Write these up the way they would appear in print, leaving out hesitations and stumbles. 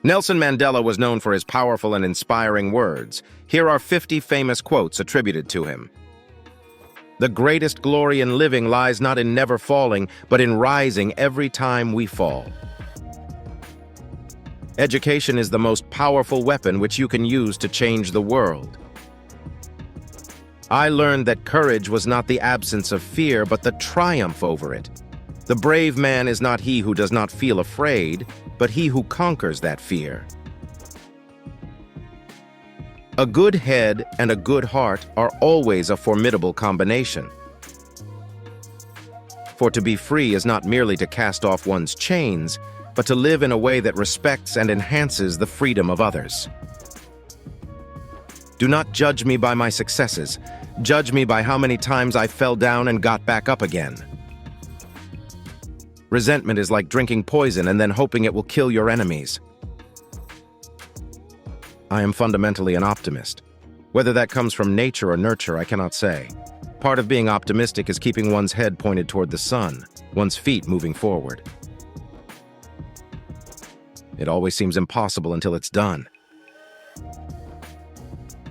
Nelson Mandela was known for his powerful and inspiring words. Here are 50 famous quotes attributed to him. "The greatest glory in living lies not in never falling, but in rising every time we fall." "Education is the most powerful weapon which you can use to change the world." "I learned that courage was not the absence of fear, but the triumph over it. The brave man is not he who does not feel afraid, but he who conquers that fear." "A good head and a good heart are always a formidable combination." "For to be free is not merely to cast off one's chains, but to live in a way that respects and enhances the freedom of others." "Do not judge me by my successes. Judge me by how many times I fell down and got back up again." "Resentment is like drinking poison and then hoping it will kill your enemies." "I am fundamentally an optimist. Whether that comes from nature or nurture, I cannot say. Part of being optimistic is keeping one's head pointed toward the sun, one's feet moving forward. It always seems impossible until it's done."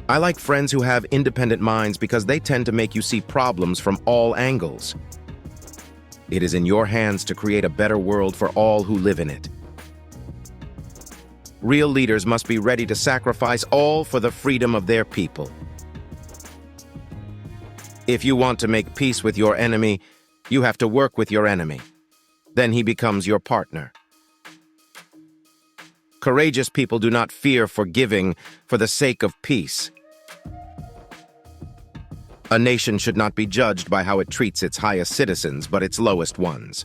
"I like friends who have independent minds because they tend to make you see problems from all angles." "It is in your hands to create a better world for all who live in it." "Real leaders must be ready to sacrifice all for the freedom of their people." "If you want to make peace with your enemy, you have to work with your enemy. Then he becomes your partner." "Courageous people do not fear forgiving for the sake of peace." "A nation should not be judged by how it treats its highest citizens, but its lowest ones."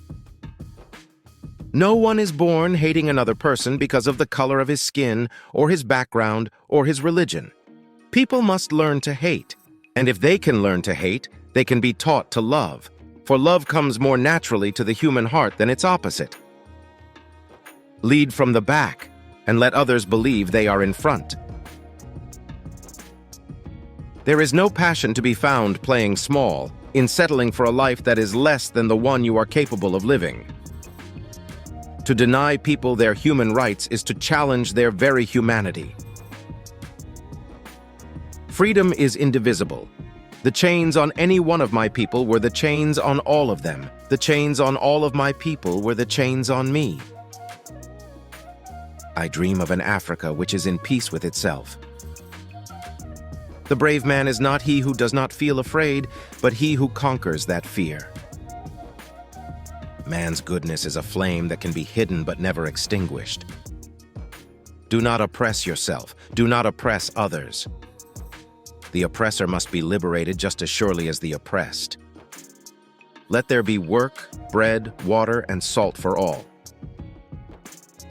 "No one is born hating another person because of the color of his skin, or his background, or his religion. People must learn to hate, and if they can learn to hate, they can be taught to love, for love comes more naturally to the human heart than its opposite." "Lead from the back, and let others believe they are in front." There is no passion to be found playing small, in settling for a life that is less than the one you are capable of living. To deny people their human rights is to challenge their very humanity. Freedom is indivisible. The chains on any one of my people were the chains on all of them. The chains on all of my people were the chains on me. I dream of an Africa which is in peace with itself. The brave man is not he who does not feel afraid, but he who conquers that fear. Man's goodness is a flame that can be hidden but never extinguished. Do not oppress yourself. Do not oppress others. The oppressor must be liberated just as surely as the oppressed. Let there be work, bread, water, and salt for all.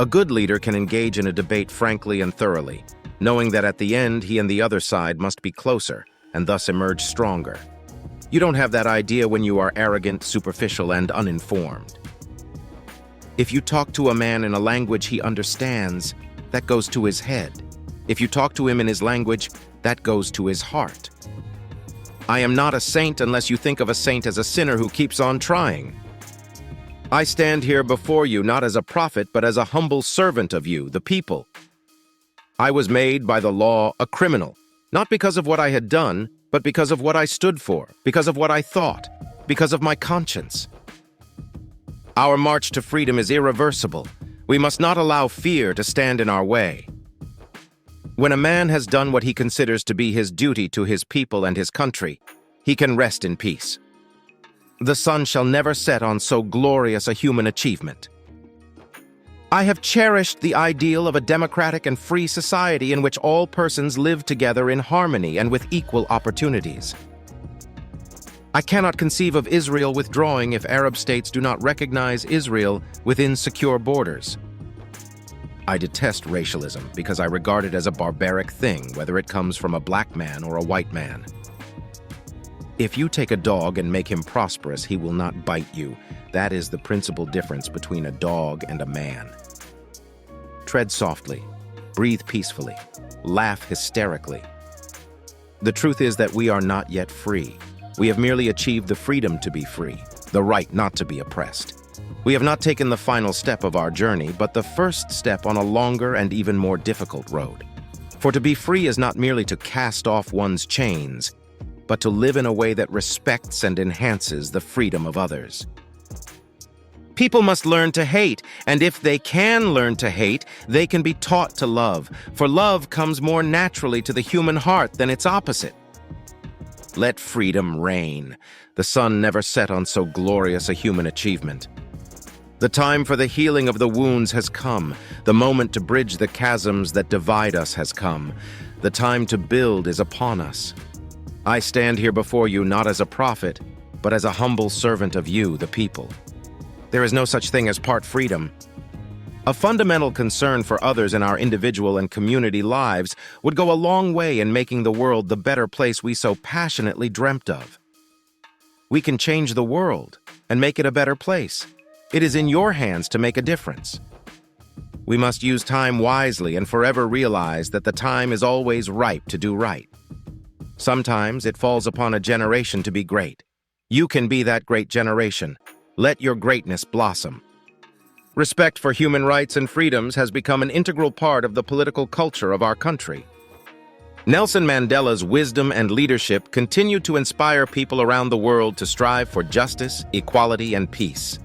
A good leader can engage in a debate frankly and thoroughly, knowing that at the end he and the other side must be closer and thus emerge stronger. You don't have that idea when you are arrogant, superficial, and uninformed. If you talk to a man in a language he understands, that goes to his head. If you talk to him in his language, that goes to his heart. I am not a saint unless you think of a saint as a sinner who keeps on trying. I stand here before you not as a prophet, but as a humble servant of you, the people. I was made by the law a criminal, not because of what I had done, but because of what I stood for, because of what I thought, because of my conscience. Our march to freedom is irreversible. We must not allow fear to stand in our way. When a man has done what he considers to be his duty to his people and his country, he can rest in peace. The sun shall never set on so glorious a human achievement. I have cherished the ideal of a democratic and free society in which all persons live together in harmony and with equal opportunities. I cannot conceive of Israel withdrawing if Arab states do not recognize Israel within secure borders. I detest racialism because I regard it as a barbaric thing, whether it comes from a black man or a white man. If you take a dog and make him prosperous, he will not bite you. That is the principal difference between a dog and a man. Tread softly, breathe peacefully, laugh hysterically. The truth is that we are not yet free. We have merely achieved the freedom to be free, the right not to be oppressed. We have not taken the final step of our journey, but the first step on a longer and even more difficult road. For to be free is not merely to cast off one's chains, but to live in a way that respects and enhances the freedom of others. People must learn to hate, and if they can learn to hate, they can be taught to love, for love comes more naturally to the human heart than its opposite. Let freedom reign. The sun never set on so glorious a human achievement. The time for the healing of the wounds has come. The moment to bridge the chasms that divide us has come. The time to build is upon us. I stand here before you not as a prophet, but as a humble servant of you, the people. There is no such thing as part freedom. A fundamental concern for others in our individual and community lives would go a long way in making the world the better place we so passionately dreamt of. We can change the world and make it a better place. It is in your hands to make a difference. We must use time wisely and forever realize that the time is always ripe to do right. Sometimes it falls upon a generation to be great. You can be that great generation. Let your greatness blossom. Respect for human rights and freedoms has become an integral part of the political culture of our country. Nelson Mandela's wisdom and leadership continue to inspire people around the world to strive for justice, equality, and peace.